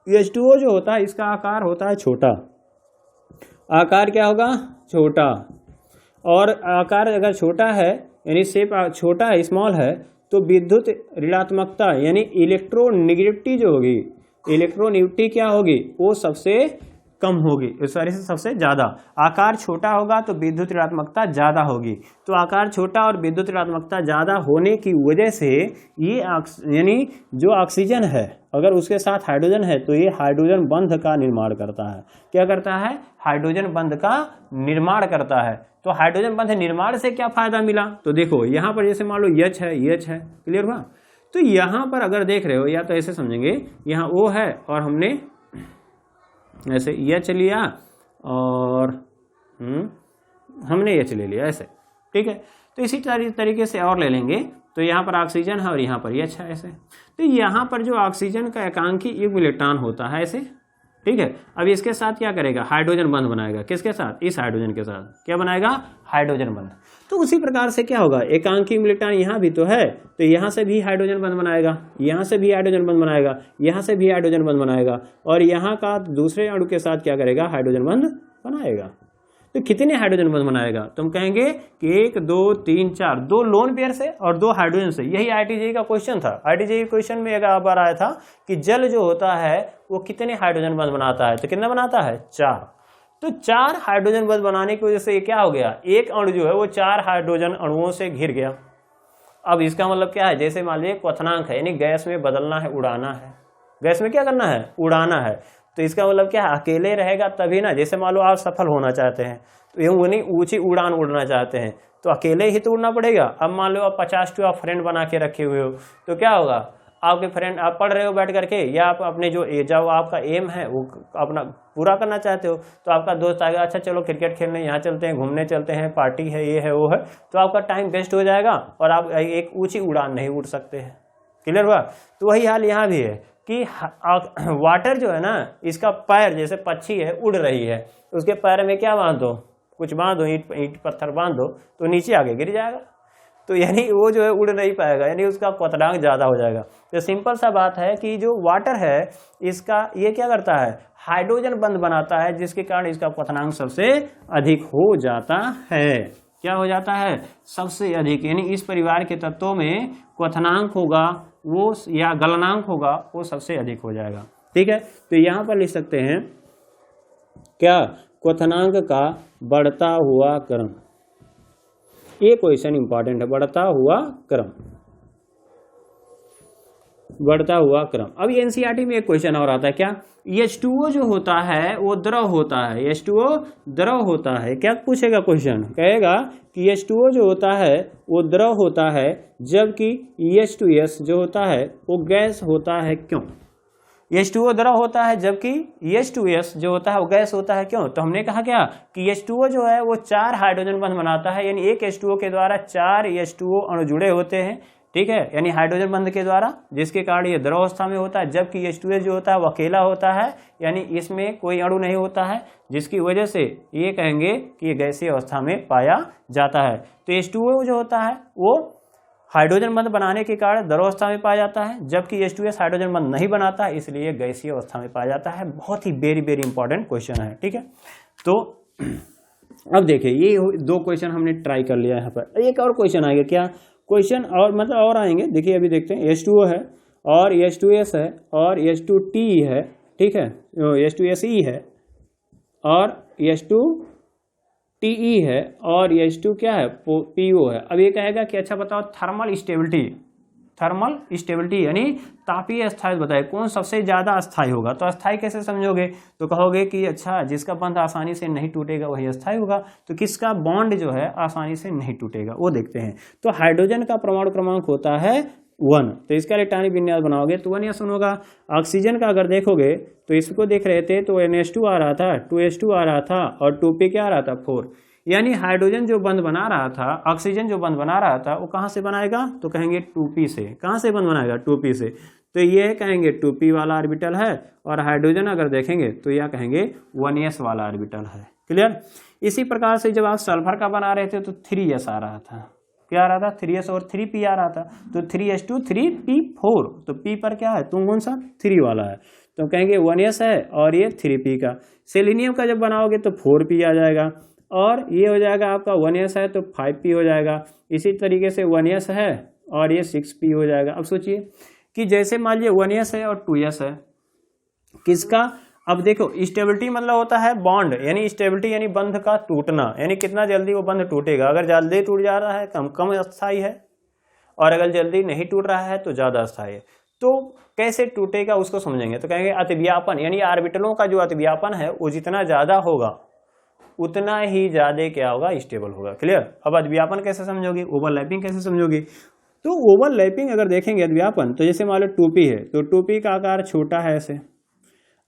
H2O जो होता है इसका आकार होता है छोटा। आकार क्या होगा, छोटा। और आकार अगर छोटा है यानी शेप छोटा है, स्मॉल है, तो विद्युत ऋणात्मकता यानी इलेक्ट्रोनेगेटिविटी जो होगी, इलेक्ट्रोनेगेटिविटी क्या होगी, वो सबसे कम होगी, सॉरी से सबसे ज़्यादा। आकार छोटा होगा तो विद्युत ऋणात्मकता ज़्यादा होगी। तो आकार छोटा और विद्युत ऋणात्मकता ज़्यादा होने की वजह से ये यानी जो ऑक्सीजन है अगर उसके साथ हाइड्रोजन है तो ये हाइड्रोजन बंध का निर्माण करता है। क्या करता है, हाइड्रोजन बंध का निर्माण करता है। तो हाइड्रोजन बंध निर्माण से क्या फायदा मिला, तो देखो यहाँ पर जैसे मान लो H है, H है, क्लियर हुआ। तो यहाँ पर अगर देख रहे हो या तो ऐसे समझेंगे, यहाँ O है और हमने ऐसे H लिया और हमने H ले लिया ऐसे, ठीक है। तो इसी तरीके से और ले लेंगे, तो यहाँ पर ऑक्सीजन है और यहाँ पर H है ऐसे। तो यहाँ पर जो ऑक्सीजन का एकांकी युग्म इलेक्ट्रॉन होता है ऐसे, ठीक है। अब इसके साथ क्या करेगा, हाइड्रोजन बंध बनाएगा। किसके साथ, इस हाइड्रोजन के साथ क्या बनाएगा, हाइड्रोजन बंध। तो उसी प्रकार से क्या होगा, एकांकी इलेक्ट्रॉन यहाँ भी तो है, तो यहाँ से भी हाइड्रोजन बंध बनाएगा, यहाँ से भी हाइड्रोजन बंध बनाएगा, यहाँ से भी हाइड्रोजन बंध बनाएगा, और यहाँ का दूसरे अणु के साथ क्या करेगा, हाइड्रोजन बंध बनाएगा। तो कितने हाइड्रोजन बंध बनाएगा, तो हम कहेंगे कि 1, 2, 3, 4, 2 लोन पेयर से और 2 हाइड्रोजन से। यही IIT-JEE का क्वेश्चन था। IIT-JEE क्वेश्चन में एक बार आया था कि जल जो होता है वो कितने हाइड्रोजन बंध बनाता है, तो कितना बनाता है, 4। तो 4 हाइड्रोजन बंध बनाने की वजह से ये क्या हो गया, एक अणु जो है वो 4 हाइड्रोजन अणुओं से घिर गया। अब इसका मतलब क्या है, जैसे मान लीजिए क्वथनांक है, यानी गैस में बदलना है, उड़ाना है, गैस में क्या करना है, उड़ाना है। तो इसका मतलब क्या है, अकेले रहेगा तभी ना। जैसे मान लो आप सफल होना चाहते हैं तो ये ऊंची उड़ान उड़ना चाहते हैं तो अकेले ही तो उड़ना पड़ेगा। अब मान लो आप 50 आप फ्रेंड बना के रखे हुए हो, तो क्या होगा, आपके फ्रेंड, आप पढ़ रहे हो बैठ करके, या आप अपने जो आपका एम है वो अपना पूरा करना चाहते हो, तो आपका दोस्त आएगा, अच्छा चलो क्रिकेट खेलने यहाँ चलते हैं, घूमने चलते हैं, पार्टी है, ये है, वो है, तो आपका टाइम वेस्ट हो जाएगा और आप एक ऊंची उड़ान नहीं उड़ सकते हैं। क्लियर हुआ। तो वही हाल यहाँ भी है कि वाटर जो है ना, इसका पैर जैसे पक्षी है, उड़ रही है, उसके पैर में क्या बांध दो, कुछ बांध दो, ईंट पत्थर बांध दो, तो नीचे आगे गिर जाएगा। तो यानी वो जो है उड़ नहीं पाएगा, यानी उसका क्वथनांक ज़्यादा हो जाएगा। तो सिंपल सा बात है कि जो वाटर है इसका ये क्या करता है, हाइड्रोजन बंध बनाता है, जिसके कारण इसका क्वथनांक सबसे अधिक हो जाता है। क्या हो जाता है, सबसे अधिक, यानी इस परिवार के तत्वों में क्वथनांक होगा वो या गलनांक होगा वो सबसे अधिक हो जाएगा। ठीक है, तो यहाँ पर लिख सकते हैं क्या, क्वथनांक का बढ़ता हुआ क्रम। ये क्वेश्चन इंपॉर्टेंट है, बढ़ता हुआ क्रम, बढ़ता हुआ क्रम। अब एनसीईआरटी में एक क्वेश्चन और आता है, क्या, H2O जो होता है वो द्रव होता है, H2O द्रव होता है। क्या पूछेगा क्वेश्चन, कहेगा कि H2O जो होता है वो द्रव होता है जबकि H2S जो होता है वो गैस होता है, क्यों। H2O द्रव होता है जबकि H2S जो होता है वो गैस होता है, क्यों। तो हमने कहा क्या कि H2O जो है वो 4 हाइड्रोजन बंध बनाता है, यानी एक H2O के द्वारा 4 H2O अणु जुड़े होते हैं, ठीक है, यानी हाइड्रोजन बंध के द्वारा, जिसके कारण ये द्रव अवस्था में होता है। जबकि H2S जो होता है वो अकेला होता है, यानी इसमें कोई अणु नहीं होता है, जिसकी वजह से ये कहेंगे कि ये गैसीय अवस्था में पाया जाता है। तो H2O जो होता है वो हाइड्रोजन बंध बनाने के कारण द्रव अवस्था में पाया जाता है, जबकि H2S हाइड्रोजन बंध नहीं बनाता है, इसलिए गैसीय अवस्था में पाया जाता है। बहुत ही वेरी वेरी इंपॉर्टेंट क्वेश्चन है, ठीक है। तो अब देखिए ये 2 क्वेश्चन हमने ट्राई कर लिया यहाँ पर। एक और क्वेश्चन आएगा, क्या क्वेश्चन और मतलब और आएंगे, देखिए अभी देखते हैं। H2O है और H2S है और H2T है, ठीक है, H2SE है और H2TE है और H2 क्या है, PO है। अब ये कहेगा कि अच्छा बताओ थर्मल स्टेबिलिटी, थर्मल स्टेबिलिटी यानी तापीय अस्थायित्व बताए कौन सबसे ज्यादा अस्थायी होगा। तो अस्थायी कैसे समझोगे, तो कहोगे कि अच्छा जिसका बंध आसानी से नहीं टूटेगा वही अस्थायी होगा। तो किसका बॉन्ड जो है आसानी से नहीं टूटेगा वो देखते हैं। तो हाइड्रोजन का परमाणु क्रमांक होता है 1, तो इसका इलेक्ट्रॉनिक विन्यास बनाओगे तो 1s होगा। ऑक्सीजन का अगर देखोगे तो इसको देख रहे थे तो NH2 आ रहा था, 2H2 आ रहा था और 2P क्या आ रहा था, 4। यानी हाइड्रोजन जो बंध बना रहा था, ऑक्सीजन जो बंध बना रहा था वो कहाँ से बनाएगा, तो कहेंगे 2p से। कहाँ से बंध बनाएगा, 2p से। तो ये कहेंगे 2p वाला ऑर्बिटल है और हाइड्रोजन अगर देखेंगे तो यह कहेंगे 1s वाला ऑर्बिटल है। क्लियर। इसी प्रकार से जब आप सल्फर का बना रहे थे तो 3s आ रहा था, क्या आ रहा था, 3s और 3p आ रहा था। तो 3s2 3p4, तो p पर क्या है, तुम कौन सा 3 वाला है, तो कहेंगे 1s है और ये 3p का। सेलेनियम का जब बनाओगे तो 4p आ जाएगा और ये हो जाएगा आपका 1s है तो 5p हो जाएगा। इसी तरीके से 1s है और ये 6p हो जाएगा। अब सोचिए कि जैसे मान लीजिए 1s है और 2s है, किसका, अब देखो स्टेबिलिटी मतलब होता है बॉन्ड, यानी स्टेबिलिटी यानी बंध का टूटना, यानी कितना जल्दी वो बंध टूटेगा। अगर जल्दी टूट जा रहा है कम अस्थायी है और अगर जल्दी नहीं टूट रहा है तो ज्यादा अस्थायी है। तो कैसे टूटेगा उसको समझेंगे। तो कहेंगे अतिव्यापन, यानी ऑर्बिटलों का जो अतिव्यापन है वो जितना ज्यादा होगा उतना ही ज्यादा क्या होगा, स्टेबल होगा। क्लियर। अब अतिव्यापन कैसे समझोगे, ओवरलैपिंग कैसे समझोगे। तो ओवरलैपिंग अगर देखेंगे अतिव्यापन, तो जैसे मान लो 2p है तो 2p का आकार छोटा है ऐसे,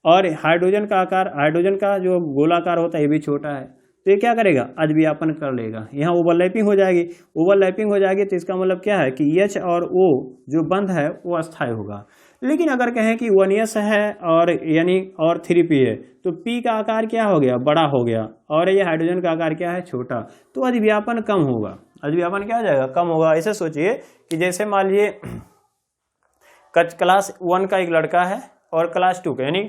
और हाइड्रोजन का आकार, हाइड्रोजन का जो गोलाकार होता है ये भी छोटा है, तो ये क्या करेगा, अतिव्यापन कर लेगा। यहाँ ओवरलैपिंग हो जाएगी, ओवरलैपिंग हो जाएगी तो इसका मतलब क्या है कि H और O जो बंध है वो अस्थायी होगा। लेकिन अगर कहें कि 1s है और यानी और 3p है तो p का आकार क्या हो गया, बड़ा हो गया, और ये हाइड्रोजन का आकार क्या है, छोटा, तो अतिव्यापन कम होगा। अतिव्यापन क्या हो जाएगा, कम होगा। ऐसे सोचिए कि जैसे मान लीजिए क्लास 1 का एक लड़का है और क्लास 2 का, यानी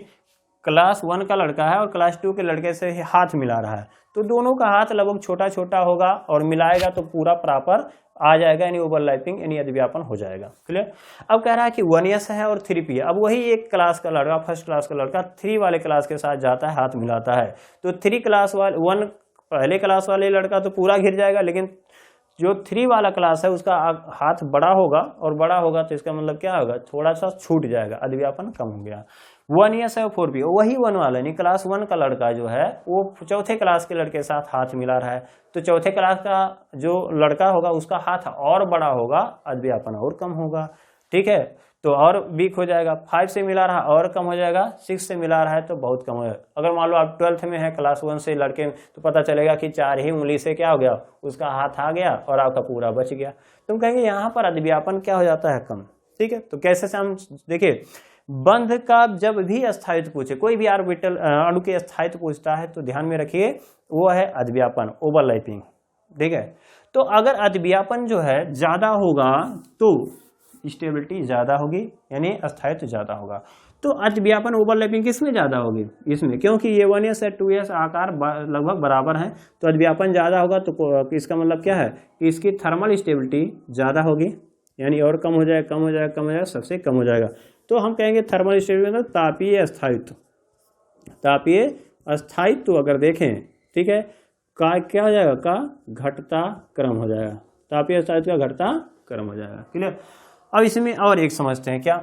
क्लास 1 का लड़का है और क्लास 2 के लड़के से हाथ मिला रहा है, तो दोनों का हाथ लगभग छोटा छोटा होगा और मिलाएगा तो पूरा प्रॉपर आ जाएगा, यानी ओवरलैपिंग यानी अतिव्यापन हो जाएगा। क्लियर। अब कह रहा है कि 1s है और 3p है। अब वही एक क्लास का लड़का, फर्स्ट क्लास का लड़का 3 वाले क्लास के साथ जाता है, हाथ मिलाता है, तो 3 क्लास वाले 1 पहले क्लास वाले लड़का तो पूरा घिर जाएगा, लेकिन जो 3 वाला क्लास है उसका हाथ बड़ा होगा, और बड़ा होगा तो इसका मतलब क्या होगा, थोड़ा सा छूट जाएगा, अतिव्यापन कम हो गया। 1s है और 4p, वही 1 वाला यानी क्लास 1 का लड़का जो है वो चौथे क्लास के लड़के के साथ हाथ मिला रहा है, तो चौथे क्लास का जो लड़का होगा उसका हाथ और बड़ा होगा, अतिव्यापन और कम होगा। ठीक है, तो और वीक हो जाएगा। 5 से मिला रहा और कम हो जाएगा, 6 से मिला रहा है तो बहुत कम हो जाएगा। अगर मान लो आप 12th में है क्लास 1 से लड़के, तो पता चलेगा कि 4 ही उंगली से क्या हो गया, उसका हाथ आ गया और आपका पूरा बच गया। तुम कहेंगे यहाँ पर अतिव्यापन क्या हो जाता है, कम। ठीक है, तो कैसे से हम देखिए, बंध का जब भी अस्थायित्व पूछे, कोई भी ऑर्बिटल अणु के अस्थायित्व पूछता है तो ध्यान में रखिए वो है अतिव्यापन, ओवरलैपिंग। ठीक है, तो अगर अतिव्यापन जो है ज्यादा होगा तो स्टेबिलिटी ज्यादा होगी, यानी अस्थायित्व ज्यादा होगा। तो अतिव्यापन ओवरलैपिंग किसमें ज्यादा होगी, इसमें, क्योंकि ये 1s और 2s आकार लगभग बराबर है, तो अतिव्यापन ज्यादा होगा। तो इसका मतलब क्या है कि इसकी थर्मल स्टेबिलिटी ज्यादा होगी, यानी और कम हो जाएगा, कम हो जाएगा, कम हो जाएगा, सबसे कम हो जाएगा। तो हम कहेंगे थर्मल स्टेबिलिटी मतलब तापीय अस्थायित्व, तापीय स्थायित्व अगर देखें, ठीक है, का क्या हो जाएगा, का घटता क्रम हो जाएगा, तापीय स्थायित्व का घटता क्रम हो जाएगा। क्लियर। अब इसमें और एक समझते हैं क्या,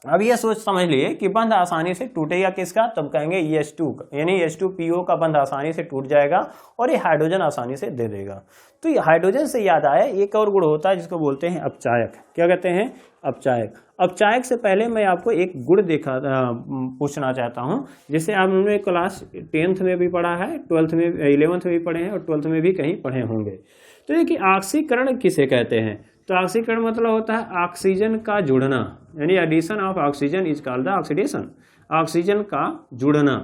अब ये सोच समझ लिए कि बंध आसानी से टूटेगा किसका, तब कहेंगे H2 यानी H2PO का बंध आसानी से टूट जाएगा और ये हाइड्रोजन आसानी से दे देगा। तो ये हाइड्रोजन से याद आया एक और गुण होता है जिसको बोलते हैं अपचायक। क्या कहते हैं, अपचायक। अपचायक से पहले मैं आपको एक गुण पूछना चाहता हूँ, जिसे हमने क्लास 10th में भी पढ़ा है, 12th में 11th में भी पढ़े हैं और 12th में भी कहीं पढ़े होंगे। तो ये कि ऑक्सीकरण किसे कहते हैं, तो ऑक्सीकरण मतलब होता है ऑक्सीजन का जुड़ना, यानी addition of oxygen is called the oxidation. Oxygen का जुड़ना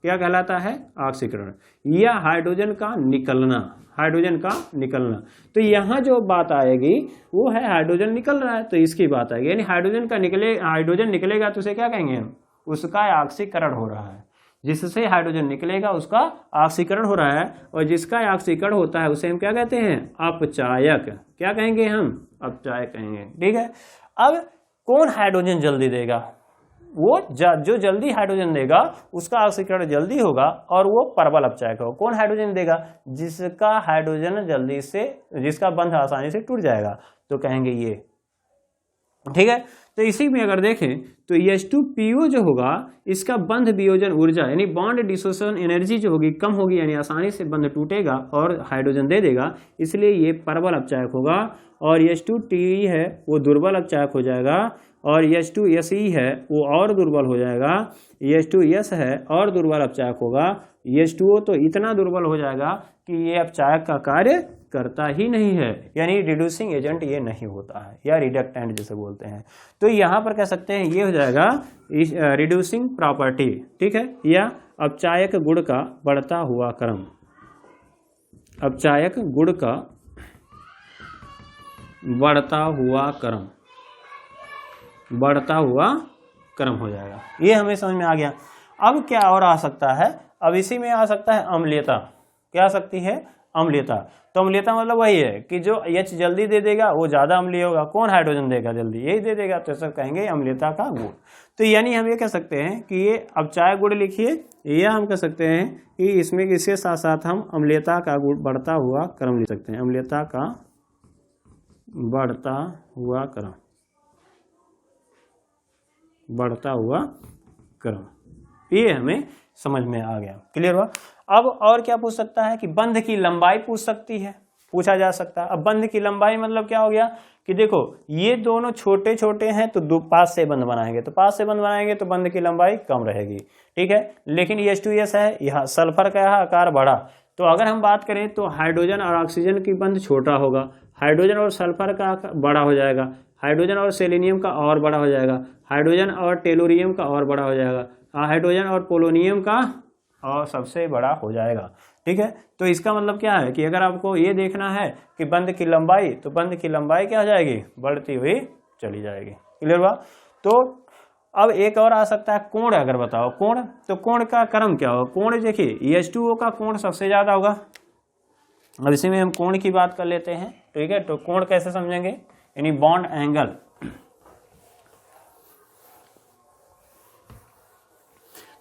क्या कहलाता है, ऑक्सीकरण, या हाइड्रोजन का निकलना, हाइड्रोजन का निकलना। तो यहाँ जो बात आएगी वो है हाइड्रोजन निकल रहा है तो इसकी बात आएगी, यानी हाइड्रोजन निकलेगा तो उसे क्या कहेंगे हम, उसका ऑक्सीकरण हो रहा है। जिससे हाइड्रोजन निकलेगा उसका ऑक्सीकरण हो रहा है, और जिसका ऑक्सीकरण होता है उसे हम क्या कहते हैं, अपचायक। क्या कहेंगे हम, अपचायक कहेंगे। ठीक है। अब कौन हाइड्रोजन जल्दी देगा, वो जो जल्दी हाइड्रोजन देगा उसका ऑक्सीकरण जल्दी होगा और वो प्रबल अपचायक होगा। कौन हाइड्रोजन देगा, जिसका हाइड्रोजन जल्दी से, जिसका बंध आसानी से टूट जाएगा, तो कहेंगे ये। ठीक है। तो इसी में अगर देखें तो H2PO जो होगा इसका बंध वियोजन ऊर्जा यानी बॉन्ड डिसोसिएशन एनर्जी जो होगी कम होगी, यानी आसानी से बंध टूटेगा और हाइड्रोजन दे देगा, इसलिए ये प्रबल अपचायक होगा। और H2TE है वो दुर्बल अपचायक हो जाएगा, और H2SE है वो और दुर्बल हो जाएगा, H2S है और दुर्बल अपचायक होगा। H2O तो इतना दुर्बल हो जाएगा कि ये अपचायक का कार्य करता ही नहीं है, यानी रिड्यूसिंग एजेंट ये नहीं होता है, या रिडक्टेंट जिसे बोलते हैं। तो यहाँ पर कह सकते हैं ये हो जाएगा रिड्यूसिंग प्रॉपर्टी। ठीक है, या अपचायक गुण का बढ़ता हुआ क्रम, अपचायक गुण का बढ़ता हुआ क्रम, बढ़ता हुआ क्रम हो जाएगा। ये हमें समझ में आ गया। अब क्या और आ सकता है, अब इसी में आ सकता है अम्लीयता। क्या आ सकती है, अम्लीयता। तो अम्लीयता मतलब वही है कि जो H जल्दी दे देगा वो ज्यादा अम्लीय होगा, कौन हाइड्रोजन देगा जल्दी, यही दे देगा, तो सब कहेंगे अम्लीयता का गुण। तो यानी हम ये कह सकते हैं कि ये अपचायक गुण लिखिए, या हम कह सकते हैं कि इसमें इसके साथ साथ हम अम्लीयता का गुण बढ़ता हुआ क्रम लिख सकते हैं, अम्लीयता का बढ़ता हुआ क्रम, बढ़ता हुआ क्रम, ये हमें समझ में आ गया। क्लियर हुआ। अब और क्या पूछ सकता है कि बंध की लंबाई पूछ सकती है, पूछा जा सकता है। अब बंध की लंबाई मतलब क्या हो गया कि देखो ये दोनों छोटे छोटे हैं तो दो पास से बंध बनाएंगे, तो पास से बंध बनाएंगे तो बंध की लंबाई कम रहेगी। ठीक है, लेकिन H2S है, यहाँ सल्फर का यहाँ आकार बड़ा, तो अगर हम बात करें तो हाइड्रोजन और ऑक्सीजन की बंध छोटा होगा, हाइड्रोजन और सल्फर का बड़ा हो जाएगा, हाइड्रोजन और सेलेनियम का और बड़ा हो जाएगा, हाइड्रोजन और टेलोरियम का और बड़ा हो जाएगा, हाइड्रोजन और पोलोनियम का और सबसे बड़ा हो जाएगा। ठीक है, तो इसका मतलब क्या है कि अगर आपको ये देखना है कि बंध की लंबाई, तो बंध की लंबाई क्या हो जाएगी, बढ़ती हुई चली जाएगी। क्लियर हुआ। तो अब एक और आ सकता है कोण, अगर बताओ कोण, तो कोण का क्रम क्या होगा। कोण देखिए H2O का कोण सबसे ज्यादा होगा। अब इसी में हम कोण की बात कर लेते हैं। ठीक है, तो कोण कैसे समझेंगे, यानी बॉन्ड एंगल।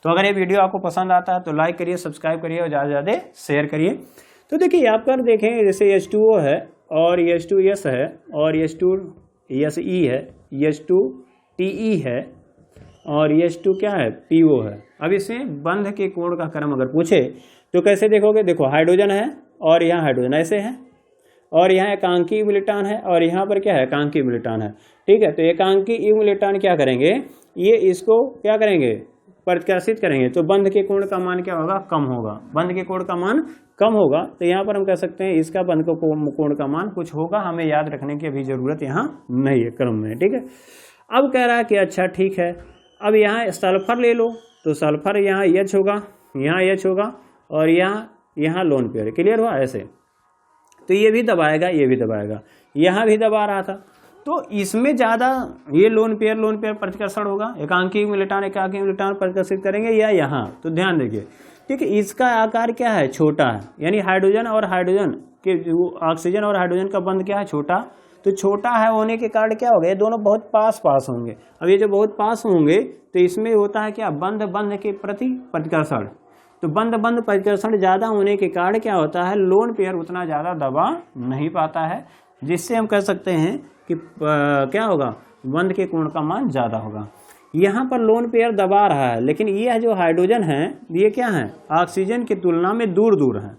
तो अगर ये वीडियो आपको पसंद आता है तो लाइक करिए, सब्सक्राइब करिए और ज़्यादा से ज़्यादा शेयर करिए। तो देखिए यहाँ पर देखें, जैसे H2O है और H2S है और H2SE है, H2TE है और H2 क्या है, PO है। अब इसमें बंध के कोण का क्रम अगर पूछे तो कैसे देखोगे, देखो हाइड्रोजन है और यहाँ हाइड्रोजन ऐसे है, और यहाँ एकांकी इम्यूलिटान है और यहाँ पर क्या है, एकांकी इम्यूलिटान है। ठीक है, तो एकांकी इम्यूलिटान क्या करेंगे, ये इसको क्या करेंगे, प्रतिकर्षित करेंगे, तो बंध के कोण का मान क्या होगा, कम होगा, बंध के कोण का मान कम होगा। तो यहाँ पर हम कह सकते हैं इसका बंध के कोण का मान कुछ होगा, हमें याद रखने की अभी जरूरत यहाँ नहीं है क्रम में। ठीक है, अब कह रहा है कि अच्छा ठीक है, अब यहाँ सल्फर ले लो, तो सल्फर यहाँ H होगा, यहाँ H होगा और यहाँ लोन पेयर। क्लियर हुआ। ऐसे तो ये भी दबाएगा, ये भी दबाएगा, यहाँ भी दबा रहा था, तो इसमें ज्यादा ये लोन पेयर प्रतिकर्षण होगा, एकांकी इम्यूलिटान प्रतिकर्षित करेंगे या यहाँ। तो ध्यान देखिए, ठीक है, इसका आकार क्या है, छोटा है, यानी हाइड्रोजन और हाइड्रोजन के ऑक्सीजन और हाइड्रोजन का बंध क्या है, छोटा, तो छोटा है होने के कारण क्या होगा, ये दोनों बहुत पास पास होंगे। अब ये जो बहुत पास होंगे तो इसमें होता है क्या, बंध बंध के प्रति प्रतिकर्षण। तो बंध बंध प्रतिकर्षण ज़्यादा होने के कारण क्या होता है, लोन पेयर उतना ज़्यादा दबा नहीं पाता है, जिससे हम कह सकते हैं कि क्या होगा, बंध के कोण का मान ज़्यादा होगा। यहाँ पर लोन पेयर दबा रहा है, लेकिन ये जो हाइड्रोजन है ये क्या है, ऑक्सीजन की तुलना में दूर दूर है।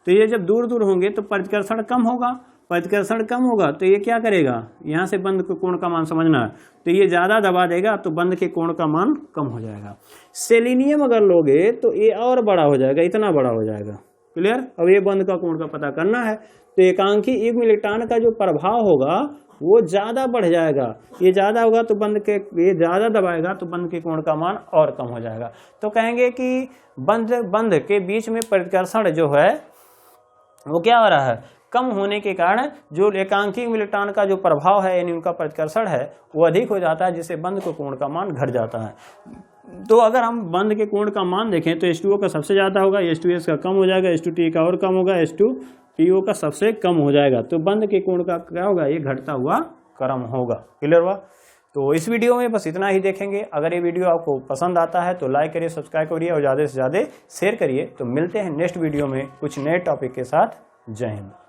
तो ये जब दूर दूर होंगे तो प्रतिकर्षण कम होगा, प्रतिकर्षण कम होगा तो ये क्या करेगा, यहाँ से बंध के कोण का मान समझना है, तो ये ज़्यादा दबा देगा तो बंध के कोण का मान कम हो जाएगा। सेलेनियम अगर लोगे तो ये और बड़ा हो जाएगा, इतना बड़ा हो जाएगा। क्लियर। अब ये बंध का कोण का पता करना है, तो एकांकी युग्म इलेक्ट्रॉन का जो प्रभाव होगा वो ज़्यादा बढ़ जाएगा। ये ज़्यादा होगा तो ये ज़्यादा दबाएगा तो बंध के कोण का मान और कम हो जाएगा। तो कहेंगे कि बंध के बीच में प्रतिकर्षण जो है वो क्या हो रहा है, कम होने के कारण जो एकांकी इलेक्ट्रॉन का जो प्रभाव है यानी उनका प्रतिकर्षण है वो अधिक हो जाता है, जिससे बंध के कोण का मान घट जाता है। तो अगर हम बंध के कोण का मान देखें तो H2O का सबसे ज़्यादा होगा, H2S का कम हो जाएगा, H2T का और कम होगा, H2PO का सबसे कम हो जाएगा। तो बंध के कोण का क्या होगा, ये घटता हुआ क्रम होगा। क्लियर हुआ। तो इस वीडियो में बस इतना ही देखेंगे। अगर ये वीडियो आपको पसंद आता है तो लाइक करिए, सब्सक्राइब करिए और ज़्यादा से ज़्यादा शेयर करिए। तो मिलते हैं नेक्स्ट वीडियो में कुछ नए टॉपिक के साथ। जय हिंद।